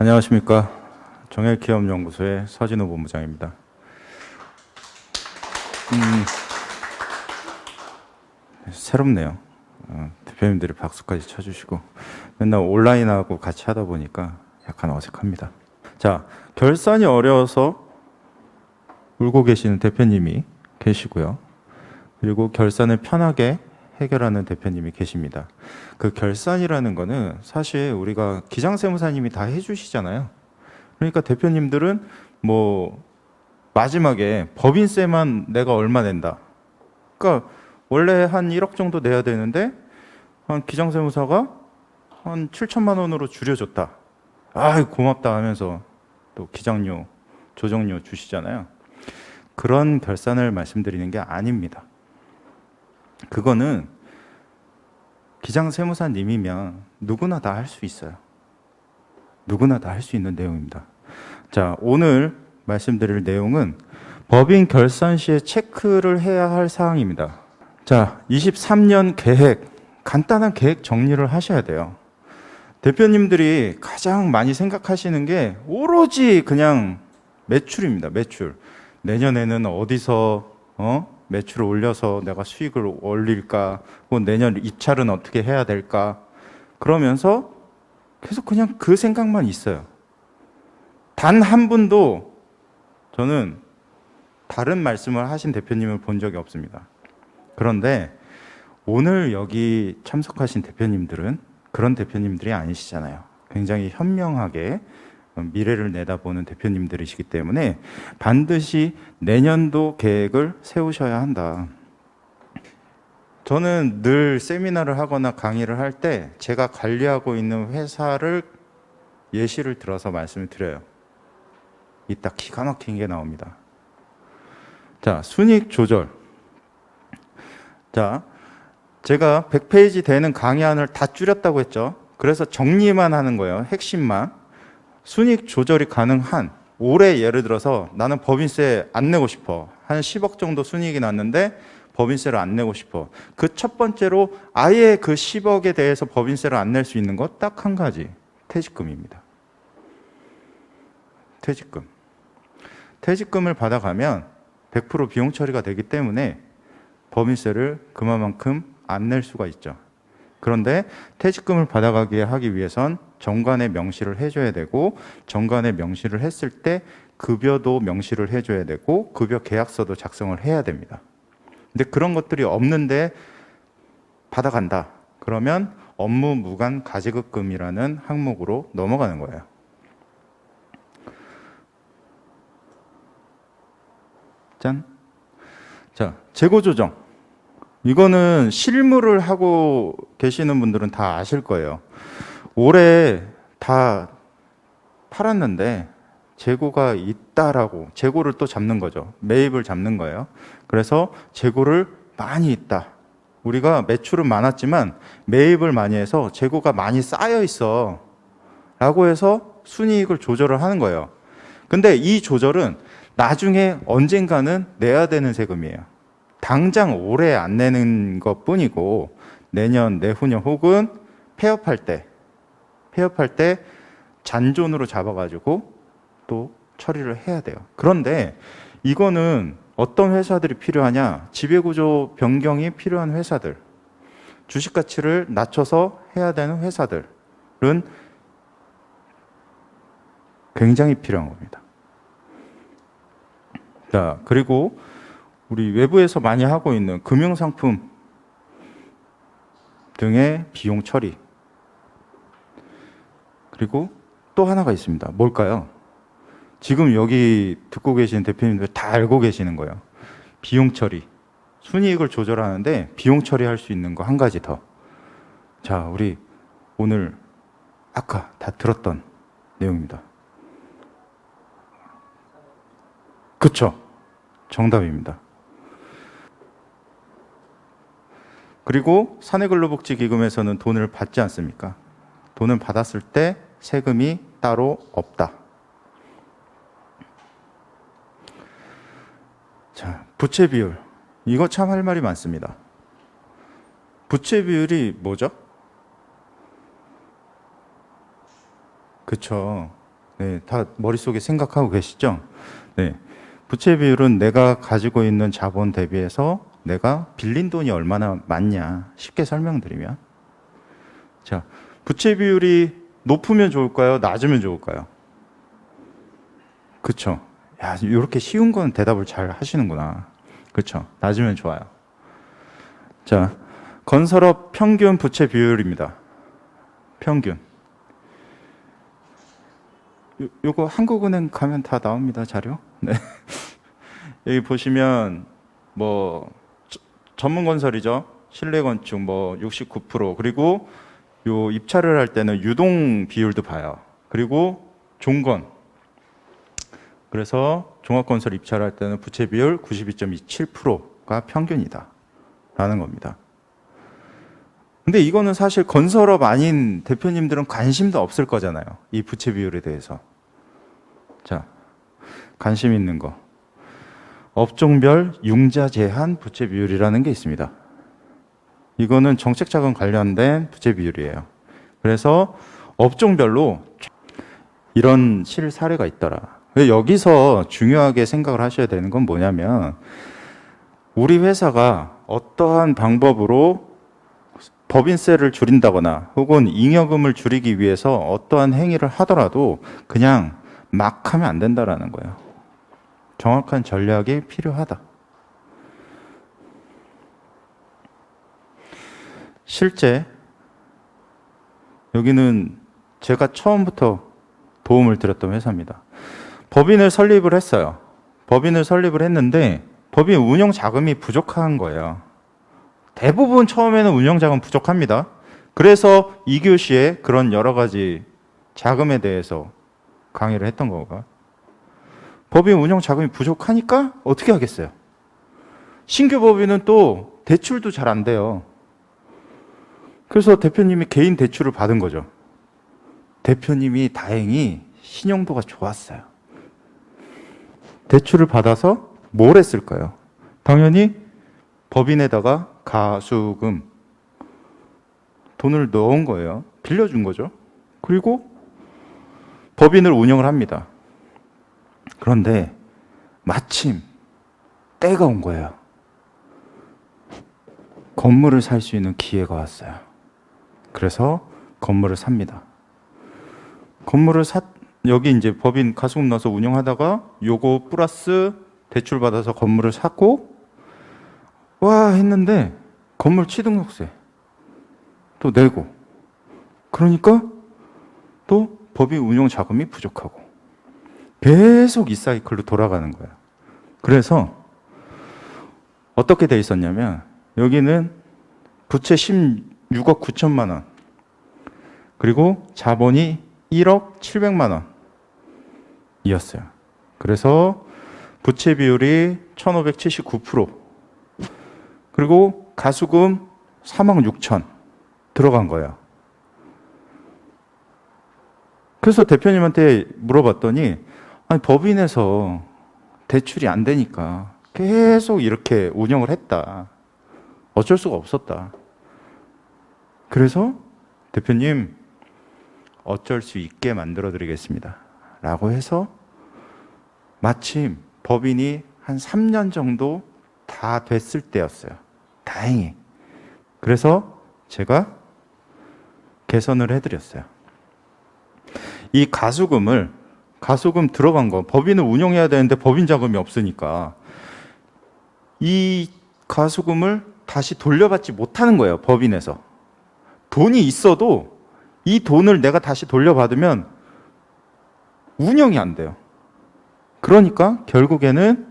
안녕하십니까. 정헬기업연구소의 서진호 본부장입니다. 새롭네요. 대표님들이 박수까지 쳐주시고 맨날 온라인하고 같이 하다 보니까 약간 어색합니다. 자, 결산이 어려워서 울고 계시는 대표님이 계시고요. 그리고 결산을 편하게 해결하는 대표님이 계십니다. 그 결산이라는 거는 사실 우리가 기장세무사님이 다 해주시잖아요. 그러니까 대표님들은 뭐 마지막에 법인세만 내가 얼마 낸다. 그러니까 원래 한 1억 정도 내야 되는데 한 기장세무사가 한 7천만 원으로 줄여줬다. 아, 고맙다 하면서 또 기장료, 조정료 주시잖아요. 그런 결산을 말씀드리는 게 아닙니다. 그거는 기장세무사님이면 누구나 다 할 수 있어요. 누구나 다 할 수 있는 내용입니다. 자, 오늘 말씀드릴 내용은 법인 결산 시에 체크를 해야 할 사항입니다. 자, 23년 계획, 간단한 계획 정리를 하셔야 돼요. 대표님들이 가장 많이 생각하시는 게 오로지 그냥 매출입니다. 매출. 내년에는 어디서 매출을 올려서 내가 수익을 올릴까? 혹은 내년 입찰은 어떻게 해야 될까? 그러면서 계속 그냥 그 생각만 있어요. 단 한 분도 저는 다른 말씀을 하신 대표님을 본 적이 없습니다. 그런데 오늘 여기 참석하신 대표님들은 그런 대표님들이 아니시잖아요. 굉장히 현명하게 미래를 내다보는 대표님들이시기 때문에 반드시 내년도 계획을 세우셔야 한다. 저는 늘 세미나를 하거나 강의를 할 때 제가 관리하고 있는 회사를 예시를 들어서 말씀을 드려요. 이따 기가 막힌 게 나옵니다. 자, 순이익 조절. 자, 제가 100페이지 되는 강의안을 다 줄였다고 했죠. 그래서 정리만 하는 거예요. 핵심만. 순이익 조절이 가능한 올해 예를 들어서 나는 법인세 안 내고 싶어. 한 10억 정도 순이익이 났는데 법인세를 안 내고 싶어. 그 첫 번째로 아예 그 10억에 대해서 법인세를 안 낼 수 있는 것 딱 한 가지. 퇴직금입니다. 퇴직금. 퇴직금을 받아가면 100% 비용 처리가 되기 때문에 법인세를 그만큼 안 낼 수가 있죠. 그런데 퇴직금을 받아가게 하기 위해선 정관에 명시를 해줘야 되고 정관에 명시를 했을 때 급여도 명시를 해줘야 되고 급여 계약서도 작성을 해야 됩니다. 근데 그런 것들이 없는데 받아간다. 그러면 업무 무관 가지급금이라는 항목으로 넘어가는 거예요. 짠. 자, 재고 조정. 이거는 실무를 하고 계시는 분들은 다 아실 거예요. 올해 다 팔았는데 재고가 있다라고 재고를 또 잡는 거죠. 매입을 잡는 거예요. 그래서 재고를 많이 있다. 우리가 매출은 많았지만 매입을 많이 해서 재고가 많이 쌓여 있어 라고 해서 순이익을 조절을 하는 거예요. 근데 이 조절은 나중에 언젠가는 내야 되는 세금이에요. 당장 올해 안 내는 것 뿐이고 내년, 내후년 혹은 폐업할 때 잔존으로 잡아가지고 또 처리를 해야 돼요. 그런데 이거는 어떤 회사들이 필요하냐? 지배구조 변경이 필요한 회사들, 주식가치를 낮춰서 해야 되는 회사들은 굉장히 필요한 겁니다. 자, 그리고 우리 외부에서 많이 하고 있는 금융상품 등의 비용 처리. 그리고 또 하나가 있습니다. 뭘까요? 지금 여기 듣고 계신 대표님들 다 알고 계시는 거예요. 비용 처리. 순이익을 조절하는데 비용 처리할 수 있는 거 한 가지 더. 자, 우리 오늘 아까 다 들었던 내용입니다. 그쵸? 정답입니다. 그리고 사내근로복지기금에서는 돈을 받지 않습니까? 돈을 받았을 때 세금이 따로 없다. 자, 부채 비율. 이거 참 할 말이 많습니다. 부채 비율이 뭐죠? 그쵸. 네, 다 머릿속에 생각하고 계시죠? 네. 부채 비율은 내가 가지고 있는 자본 대비해서 내가 빌린 돈이 얼마나 많냐. 쉽게 설명드리면. 자, 부채 비율이 높으면 좋을까요? 낮으면 좋을까요? 그쵸. 야, 이렇게 쉬운 건 대답을 잘 하시는구나. 그쵸. 낮으면 좋아요. 자, 건설업 평균 부채 비율입니다. 평균. 요거 한국은행 가면 다 나옵니다, 자료. 네. 여기 보시면 뭐 전문 건설이죠. 실내 건축 뭐 69%, 그리고 요 입찰을 할 때는 유동 비율도 봐요. 그리고 종건. 그래서 종합건설 입찰할 때는 부채 비율 92.27%가 평균이다 라는 겁니다. 근데 이거는 사실 건설업 아닌 대표님들은 관심도 없을 거잖아요. 이 부채 비율에 대해서. 자, 관심 있는 거. 업종별 융자 제한 부채 비율이라는 게 있습니다. 이거는 정책자금 관련된 부채 비율이에요. 그래서 업종별로 이런 실 사례가 있더라. 여기서 중요하게 생각을 하셔야 되는 건 뭐냐면, 우리 회사가 어떠한 방법으로 법인세를 줄인다거나 혹은 잉여금을 줄이기 위해서 어떠한 행위를 하더라도 그냥 막 하면 안 된다라는 거예요. 정확한 전략이 필요하다. 실제 여기는 제가 처음부터 도움을 드렸던 회사입니다. 법인을 설립을 했어요. 법인을 설립을 했는데 법인 운영 자금이 부족한 거예요. 대부분 처음에는 운영 자금 부족합니다. 그래서 2교시에 그런 여러 가지 자금에 대해서 강의를 했던 거가, 법인 운영 자금이 부족하니까 어떻게 하겠어요? 신규 법인은 또 대출도 잘 안 돼요. 그래서 대표님이 개인 대출을 받은 거죠. 대표님이 다행히 신용도가 좋았어요. 대출을 받아서 뭘 했을까요? 당연히 법인에다가 가수금, 돈을 넣은 거예요. 빌려준 거죠. 그리고 법인을 운영을 합니다. 그런데 마침 때가 온 거예요. 건물을 살 수 있는 기회가 왔어요. 그래서 건물을 삽니다. 여기 이제 법인 가수금 넣어서 운영하다가 요거 플러스 대출 받아서 건물을 사고, 와 했는데 건물 취등록세 또 내고, 그러니까 또 법인 운영 자금이 부족하고, 계속 이 사이클로 돌아가는 거예요. 그래서 어떻게 돼 있었냐면, 여기는 부채 16억 9천만 원, 그리고 자본이 1억 700만 원이었어요. 그래서 부채 비율이 1579%, 그리고 가수금 3억 6천 들어간 거예요. 그래서 대표님한테 물어봤더니, 아니, 법인에서 대출이 안 되니까 계속 이렇게 운영을 했다. 어쩔 수가 없었다. 그래서 대표님, 어쩔 수 있게 만들어 드리겠습니다 라고 해서 마침 법인이 한 3년 정도 다 됐을 때였어요. 다행히. 그래서 제가 개선을 해드렸어요. 이 가수금 들어간 거, 법인을 운영해야 되는데 법인 자금이 없으니까 이 가수금을 다시 돌려받지 못하는 거예요. 법인에서. 돈이 있어도 이 돈을 내가 다시 돌려받으면 운영이 안 돼요. 그러니까 결국에는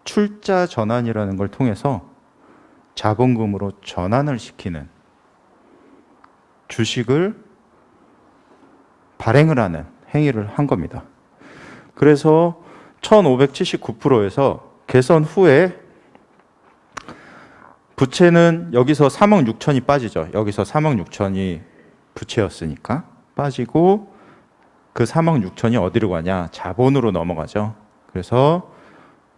출자 전환이라는 걸 통해서 자본금으로 전환을 시키는, 주식을 발행을 하는 행위를 한 겁니다. 그래서 1579%에서 개선 후에 부채는 여기서 3억 6천이 빠지죠. 여기서 3억 6천이 부채였으니까 빠지고, 그 3억 6천이 어디로 가냐? 자본으로 넘어가죠. 그래서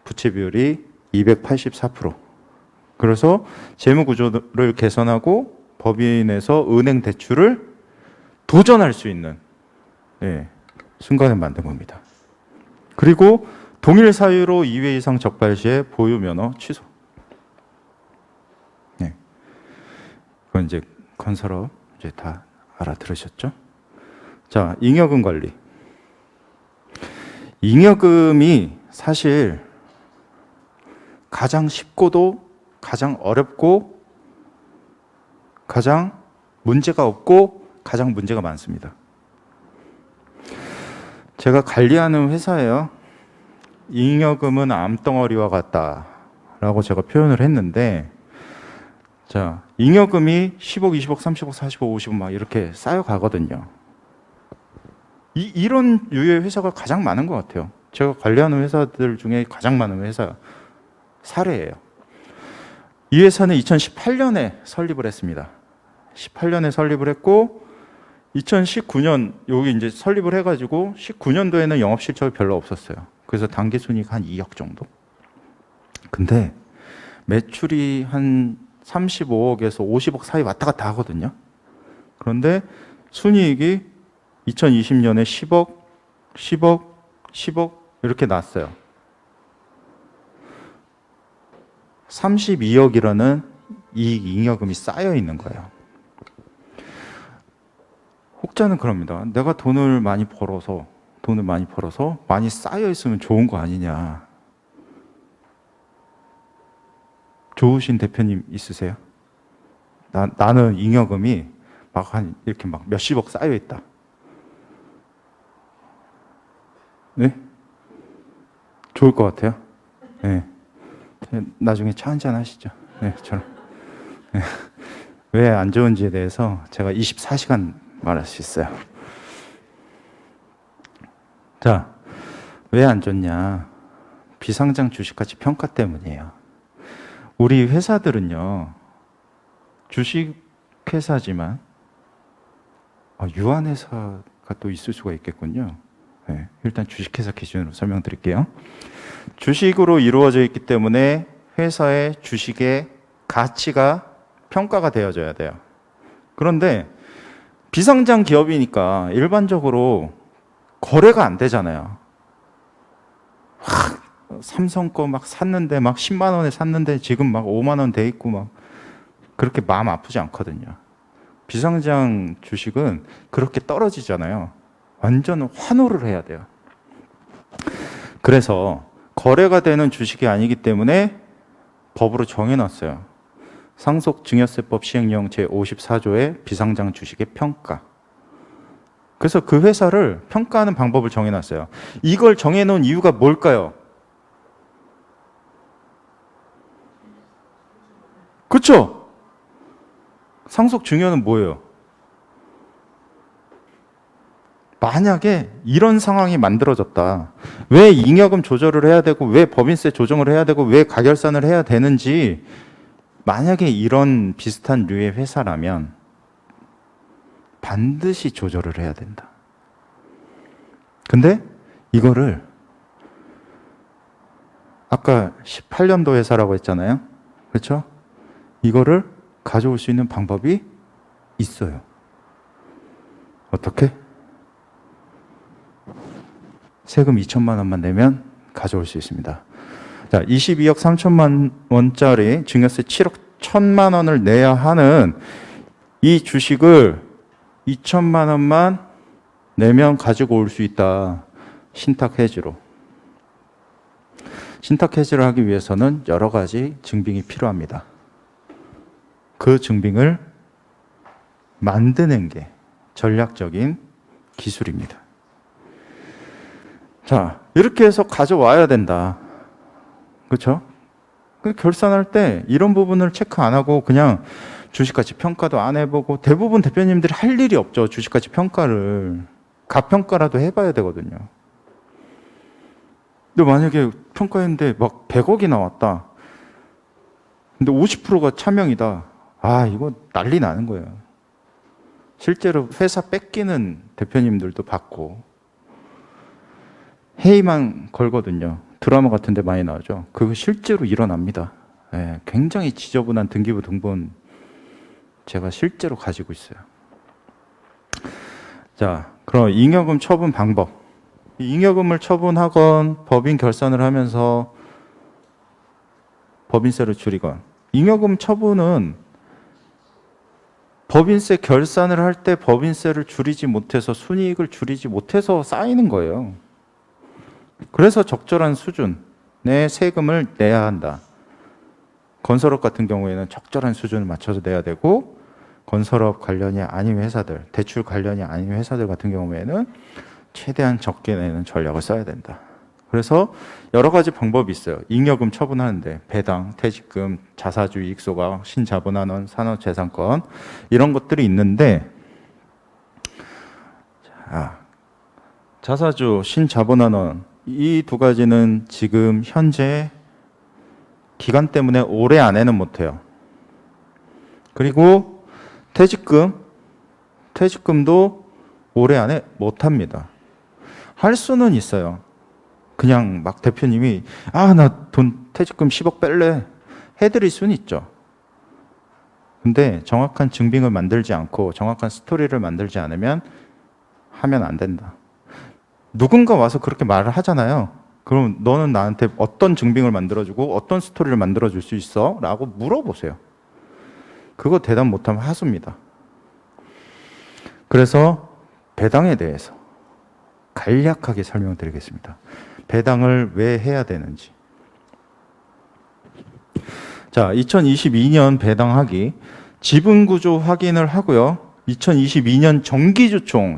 부채 비율이 284%. 그래서 재무 구조를 개선하고 법인에서 은행 대출을 도전할 수 있는, 네, 순간에 만든 겁니다. 그리고 동일 사유로 2회 이상 적발 시에 보유 면허 취소. 네. 그건 이제 건설업 이제 다 알아들으셨죠? 자, 잉여금 관리. 잉여금이 사실 가장 쉽고도 가장 어렵고 가장 문제가 없고 가장 문제가 많습니다. 제가 관리하는 회사예요. 잉여금은 암덩어리와 같다라고 제가 표현을 했는데, 자, 잉여금이 10억, 20억, 30억, 40억, 50억 막 이렇게 쌓여가거든요. 이런 유의 회사가 가장 많은 것 같아요. 제가 관리하는 회사들 중에 가장 많은 회사 사례예요. 이 회사는 2018년에 설립을 했습니다. 18년에 설립을 했고 2019년 여기 이제 설립을 해가지고 19년도에는 영업 실적이 별로 없었어요. 그래서 단기 순이익 한 2억 정도. 근데 매출이 한 35억에서 50억 사이 왔다 갔다 하거든요. 그런데 순이익이 2020년에 10억, 10억, 10억 이렇게 났어요. 32억이라는 이익 잉여금이 쌓여 있는 거예요. 혹자는 그럽니다. 내가 돈을 많이 벌어서 많이 쌓여 있으면 좋은 거 아니냐. 좋으신 대표님 있으세요? 나는 잉여금이 막 이렇게 막 몇십억 쌓여 있다. 네? 좋을 것 같아요. 네. 나중에 차 한잔 하시죠. 네, 저는. 네. 왜 안 좋은지에 대해서 제가 24시간 말할 수 있어요. 자, 왜 안 좋냐? 비상장 주식가치 평가 때문이에요. 우리 회사들은요, 주식회사지만 유한회사가 또 있을 수가 있겠군요. 네, 일단 주식회사 기준으로 설명드릴게요. 주식으로 이루어져 있기 때문에 회사의 주식의 가치가 평가가 되어져야 돼요. 그런데 비상장 기업이니까 일반적으로 거래가 안 되잖아요. 삼성 거 막 샀는데 막 10만 원에 샀는데 지금 막 5만 원 돼 있고 막 그렇게 마음 아프지 않거든요. 비상장 주식은 그렇게 떨어지잖아요. 완전 환호를 해야 돼요. 그래서 거래가 되는 주식이 아니기 때문에 법으로 정해놨어요. 상속증여세법 시행령 제54조의 비상장 주식의 평가. 그래서 그 회사를 평가하는 방법을 정해놨어요. 이걸 정해놓은 이유가 뭘까요? 그렇죠? 상속증여는 뭐예요? 만약에 이런 상황이 만들어졌다. 왜 잉여금 조절을 해야 되고 왜 법인세 조정을 해야 되고 왜 가결산을 해야 되는지, 만약에 이런 비슷한 류의 회사라면 반드시 조절을 해야 된다. 근데 이거를 아까 18년도 회사라고 했잖아요. 그렇죠? 이거를 가져올 수 있는 방법이 있어요. 어떻게? 세금 2천만 원만 내면 가져올 수 있습니다. 자, 22억 3천만 원짜리 증여세 7억 1천만 원을 내야 하는 이 주식을 2천만 원만 내면 가지고 올 수 있다. 신탁 해지로. 신탁 해지를 하기 위해서는 여러 가지 증빙이 필요합니다. 그 증빙을 만드는 게 전략적인 기술입니다. 자, 이렇게 해서 가져와야 된다. 그렇죠? 결산할 때 이런 부분을 체크 안 하고 그냥 주식가치 평가도 안 해보고, 대부분 대표님들이 할 일이 없죠. 주식가치 평가를. 가평가라도 해봐야 되거든요. 근데 만약에 평가했는데 막 100억이 나왔다. 근데 50%가 차명이다. 이거 난리 나는 거예요. 실제로 회사 뺏기는 대표님들도 봤고, 회의만 걸거든요. 드라마 같은 데 많이 나오죠. 그거 실제로 일어납니다. 네, 굉장히 지저분한 등기부 등본 제가 실제로 가지고 있어요. 자, 그럼 잉여금 처분 방법. 잉여금을 처분하건 법인 결산을 하면서 법인세를 줄이건, 잉여금 처분은 법인세 결산을 할 때 법인세를 줄이지 못해서 순이익을 줄이지 못해서 쌓이는 거예요. 그래서 적절한 수준의 세금을 내야 한다. 건설업 같은 경우에는 적절한 수준을 맞춰서 내야 되고, 건설업 관련이 아닌 회사들, 대출 관련이 아닌 회사들 같은 경우에는 최대한 적게 내는 전략을 써야 된다. 그래서 여러 가지 방법이 있어요. 잉여금 처분하는데 배당, 퇴직금, 자사주 이익소각, 신자본환원, 산업재산권 이런 것들이 있는데, 자사주, 신자본환원 이 두 가지는 지금 현재 기간 때문에 올해 안에는 못해요. 그리고 퇴직금도 올해 안에 못합니다. 할 수는 있어요. 그냥 막 대표님이 나 돈 퇴직금 10억 뺄래 해드릴 수는 있죠. 근데 정확한 증빙을 만들지 않고 정확한 스토리를 만들지 않으면 하면 안 된다. 누군가 와서 그렇게 말을 하잖아요. 그럼 너는 나한테 어떤 증빙을 만들어주고 어떤 스토리를 만들어줄 수 있어? 라고 물어보세요. 그거 대답 못하면 하수입니다. 그래서 배당에 대해서 간략하게 설명드리겠습니다. 배당을 왜 해야 되는지. 자, 2022년 배당하기, 지분구조 확인을 하고요. 2022년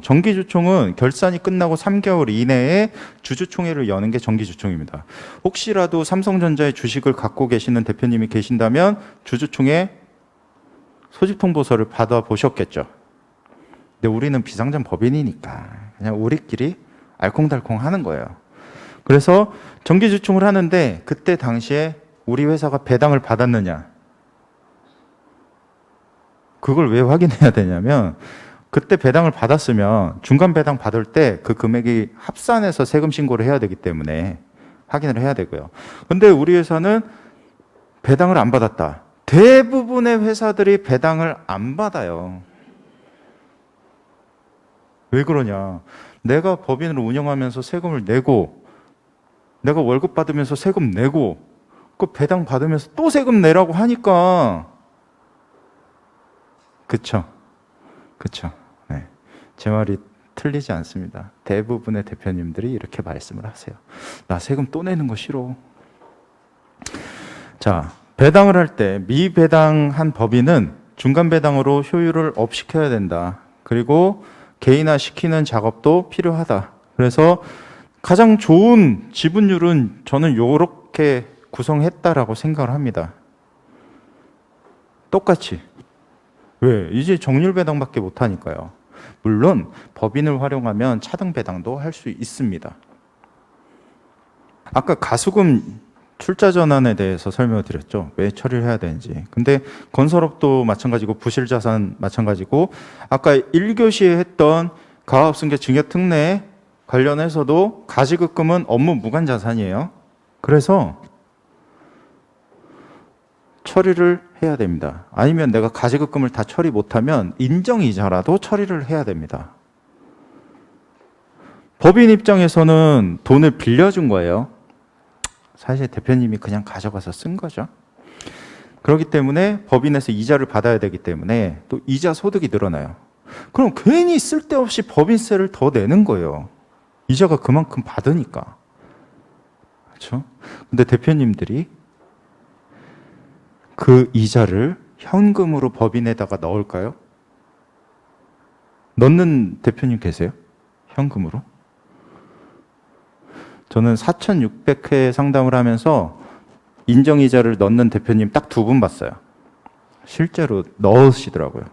정기주총은 결산이 끝나고 3개월 이내에 주주총회를 여는 게 정기주총입니다. 혹시라도 삼성전자의 주식을 갖고 계시는 대표님이 계신다면 주주총회 소집통보서를 받아보셨겠죠. 근데 우리는 비상장 법인이니까 그냥 우리끼리 알콩달콩 하는 거예요. 그래서 정기주총을 하는데 그때 당시에 우리 회사가 배당을 받았느냐, 그걸 왜 확인해야 되냐면, 그때 배당을 받았으면 중간 배당 받을 때 그 금액이 합산해서 세금 신고를 해야 되기 때문에 확인을 해야 되고요. 근데 우리 회사는 배당을 안 받았다. 대부분의 회사들이 배당을 안 받아요. 왜 그러냐? 내가 법인을 운영하면서 세금을 내고, 내가 월급 받으면서 세금 내고, 그 배당 받으면서 또 세금 내라고 하니까, 그쵸? 네. 제 말이 틀리지 않습니다. 대부분의 대표님들이 이렇게 말씀을 하세요. 나 세금 또 내는 거 싫어. 자, 배당을 할 때 미배당한 법인은 중간 배당으로 효율을 업시켜야 된다. 그리고 개인화 시키는 작업도 필요하다. 그래서 가장 좋은 지분율은 저는 이렇게 구성했다라고 생각을 합니다. 똑같이. 왜? 이제 정률 배당밖에 못하니까요. 물론 법인을 활용하면 차등 배당도 할 수 있습니다. 아까 가수금 출자 전환에 대해서 설명을 드렸죠. 왜 처리를 해야 되는지. 근데 건설업도 마찬가지고 부실자산 마찬가지고, 아까 1교시에 했던 가압승계 증여특례 관련해서도 가지급금은 업무 무관 자산이에요. 그래서 처리를 해야 됩니다. 아니면 내가 가지급금을 다 처리 못하면 인정이자라도 처리를 해야 됩니다. 법인 입장에서는 돈을 빌려준 거예요. 사실 대표님이 그냥 가져가서 쓴 거죠. 그렇기 때문에 법인에서 이자를 받아야 되기 때문에 또 이자 소득이 늘어나요. 그럼 괜히 쓸데없이 법인세를 더 내는 거예요. 이자가 그만큼 받으니까. 그렇죠? 근데 대표님들이 그 이자를 현금으로 법인에다가 넣을까요? 넣는 대표님 계세요? 현금으로? 저는 4,600회 상담을 하면서 인정이자를 넣는 대표님 딱 2분 봤어요. 실제로 넣으시더라고요.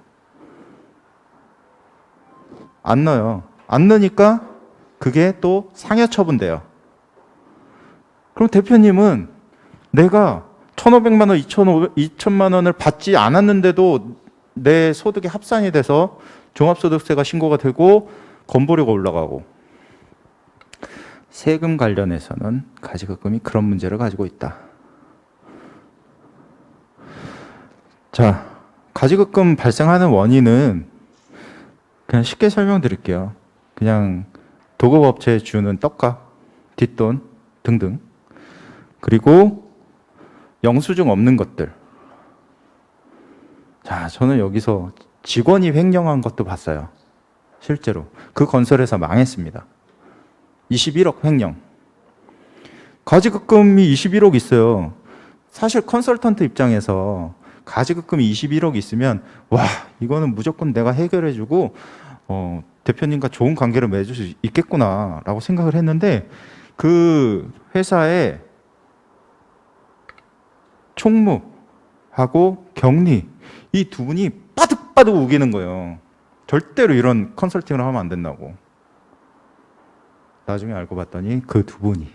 안 넣어요. 안 넣으니까 그게 또 상여 처분돼요. 그럼 대표님은 내가 1,500만 원, 2천만 원을 받지 않았는데도 내 소득이 합산이 돼서 종합소득세가 신고가 되고 건보료가 올라가고, 세금 관련해서는 가지급금이 그런 문제를 가지고 있다. 자, 가지급금 발생하는 원인은 그냥 쉽게 설명드릴게요. 그냥 도급업체에 주는 떡값, 뒷돈 등등. 그리고 영수증 없는 것들. 자, 저는 여기서 직원이 횡령한 것도 봤어요. 실제로. 그 건설회사 망했습니다. 21억 횡령. 가지급금이 21억 있어요. 사실 컨설턴트 입장에서 가지급금이 21억 있으면 와, 이거는 무조건 내가 해결해주고 대표님과 좋은 관계를 맺을 수 있겠구나라고 생각을 했는데 그 회사의 총무하고 경리 이 두 분이 빠득빠득 우기는 거예요. 절대로 이런 컨설팅을 하면 안 된다고. 나중에 알고 봤더니 그 두 분이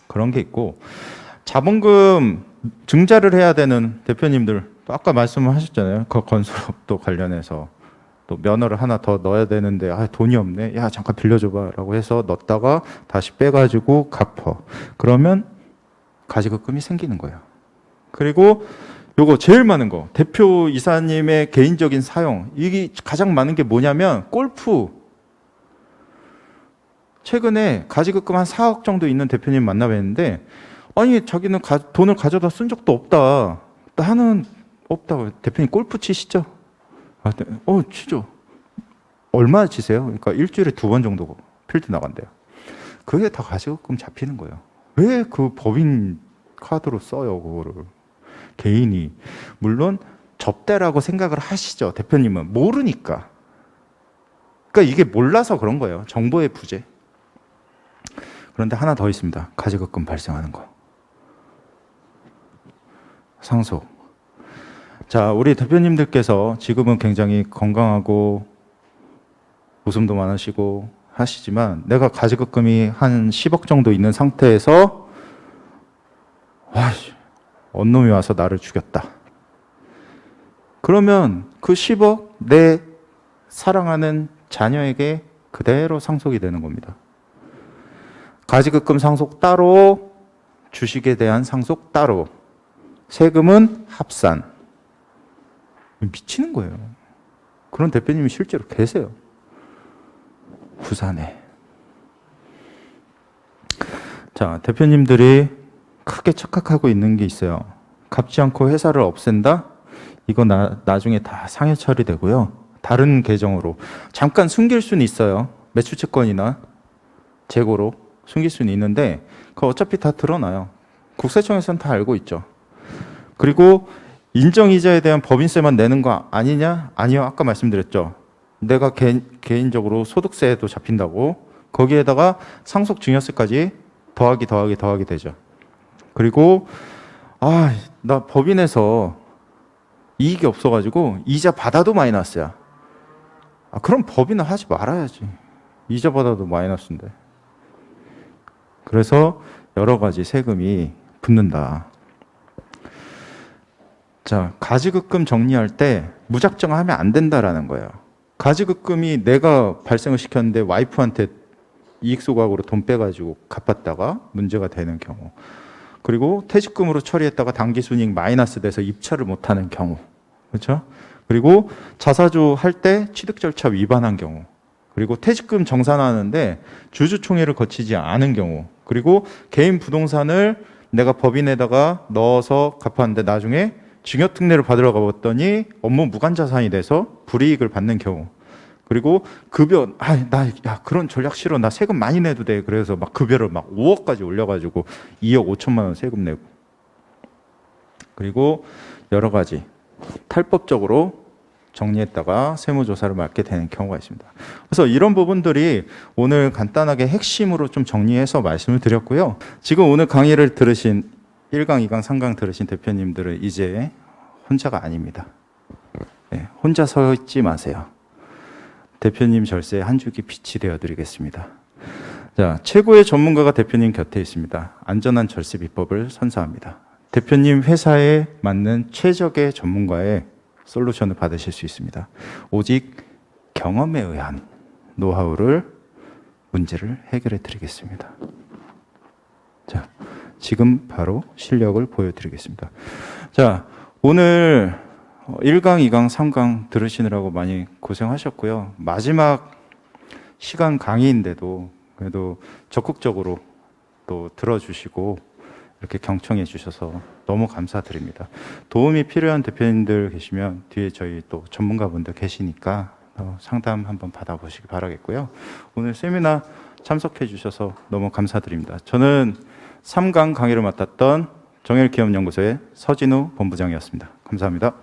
그런 게 있고 자본금 증자를 해야 되는 대표님들 아까 말씀하셨잖아요. 그 건설업도 관련해서 또 면허를 하나 더 넣어야 되는데 돈이 없네. 야 잠깐 빌려줘봐라고 해서 넣었다가 다시 빼가지고 갚어. 그러면 가지급금이 생기는 거예요. 그리고 요거 제일 많은 거 대표 이사님의 개인적인 사용 이게 가장 많은 게 뭐냐면 골프. 최근에 가지급금 한 4억 정도 있는 대표님 만나뵀는데 아니 자기는 돈을 가져다 쓴 적도 없다. 나는 없다고. 대표님 골프 치시죠? 치죠. 얼마 치세요? 그러니까 일주일에 2번 정도 필드 나간대요. 그게 다 가지급금 잡히는 거예요. 왜 그 법인 카드로 써요, 그거를. 개인이. 물론 접대라고 생각을 하시죠. 대표님은. 모르니까. 그러니까 이게 몰라서 그런 거예요. 정보의 부재. 그런데 하나 더 있습니다. 가지급금 발생하는 거. 상속. 자, 우리 대표님들께서 지금은 굉장히 건강하고 웃음도 많으시고 하시지만 내가 가지급금이 한 10억 정도 있는 상태에서 언놈이 와서 나를 죽였다. 그러면 그 10억 내 사랑하는 자녀에게 그대로 상속이 되는 겁니다. 가지급금 상속 따로, 주식에 대한 상속 따로, 세금은 합산. 미치는 거예요. 그런 대표님이 실제로 계세요. 부산에. 자, 대표님들이 크게 착각하고 있는 게 있어요. 갚지 않고 회사를 없앤다? 이거 나중에 다 상해 처리되고요. 다른 계정으로 잠깐 숨길 수는 있어요. 매출채권이나 재고로 숨길 수는 있는데 그거 어차피 다 드러나요. 국세청에서는 다 알고 있죠. 그리고 인정이자에 대한 법인세만 내는 거 아니냐? 아니요. 아까 말씀드렸죠. 내가 개인적으로 소득세도 잡힌다고. 거기에다가 상속증여세까지 더하기 되죠. 그리고 나 법인에서 이익이 없어가지고 이자 받아도 마이너스야. 그럼 법인은 하지 말아야지. 이자 받아도 마이너스인데. 그래서 여러 가지 세금이 붙는다. 자, 가지급금 정리할 때 무작정 하면 안 된다라는 거예요. 가지급금이 내가 발생을 시켰는데 와이프한테 이익소각으로 돈 빼가지고 갚았다가 문제가 되는 경우. 그리고 퇴직금으로 처리했다가 당기순이익 마이너스 돼서 입찰을 못하는 경우. 그렇죠? 그리고 자사주 할 때 취득 절차 위반한 경우. 그리고 퇴직금 정산하는데 주주총회를 거치지 않은 경우. 그리고 개인 부동산을 내가 법인에다가 넣어서 갚았는데 나중에 증여특례를 받으러 가봤더니 업무 무관자산이 돼서 불이익을 받는 경우. 그리고 급여, 그런 전략 싫어. 나 세금 많이 내도 돼. 그래서 막 급여를 막 5억까지 올려가지고 2억 5천만 원 세금 내고. 그리고 여러 가지 탈법적으로 정리했다가 세무조사를 맡게 되는 경우가 있습니다. 그래서 이런 부분들이 오늘 간단하게 핵심으로 좀 정리해서 말씀을 드렸고요. 지금 오늘 강의를 들으신 1강, 2강, 3강 들으신 대표님들은 이제 혼자가 아닙니다. 네, 혼자 서 있지 마세요. 대표님 절세에 한 줄기 빛이 되어드리겠습니다. 자, 최고의 전문가가 대표님 곁에 있습니다. 안전한 절세 비법을 선사합니다. 대표님 회사에 맞는 최적의 전문가의 솔루션을 받으실 수 있습니다. 오직 경험에 의한 노하우를 문제를 해결해 드리겠습니다. 자, 지금 바로 실력을 보여드리겠습니다. 자, 오늘 1강, 2강, 3강 들으시느라고 많이 고생하셨고요. 마지막 시간 강의인데도 그래도 적극적으로 또 들어주시고 이렇게 경청해 주셔서 너무 감사드립니다. 도움이 필요한 대표님들 계시면 뒤에 저희 또 전문가분들 계시니까 상담 한번 받아보시기 바라겠고요. 오늘 세미나 참석해 주셔서 너무 감사드립니다. 저는 3강 강의를 맡았던 정헬기업연구소의 서진우 본부장이었습니다. 감사합니다.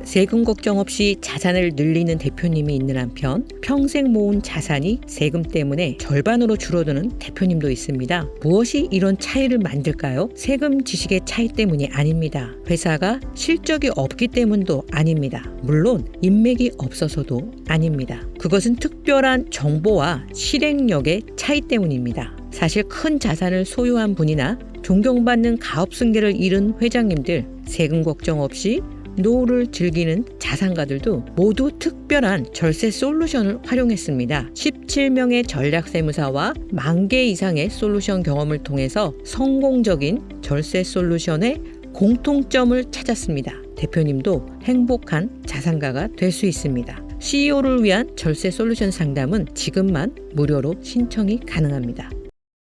세금 걱정 없이 자산을 늘리는 대표님이 있는 한편 평생 모은 자산이 세금 때문에 절반으로 줄어드는 대표님도 있습니다. 무엇이 이런 차이를 만들까요? 세금 지식의 차이 때문이 아닙니다. 회사가 실적이 없기 때문도 아닙니다. 물론 인맥이 없어서도 아닙니다. 그것은 특별한 정보와 실행력의 차이 때문입니다. 사실 큰 자산을 소유한 분이나 존경받는 가업 승계를 이룬 회장님들, 세금 걱정 없이 노후를 즐기는 자산가들도 모두 특별한 절세 솔루션을 활용했습니다. 17명의 전략세무사와 10,000개 이상의 솔루션 경험을 통해서 성공적인 절세 솔루션의 공통점을 찾았습니다. 대표님도 행복한 자산가가 될 수 있습니다. CEO를 위한 절세 솔루션 상담은 지금만 무료로 신청이 가능합니다.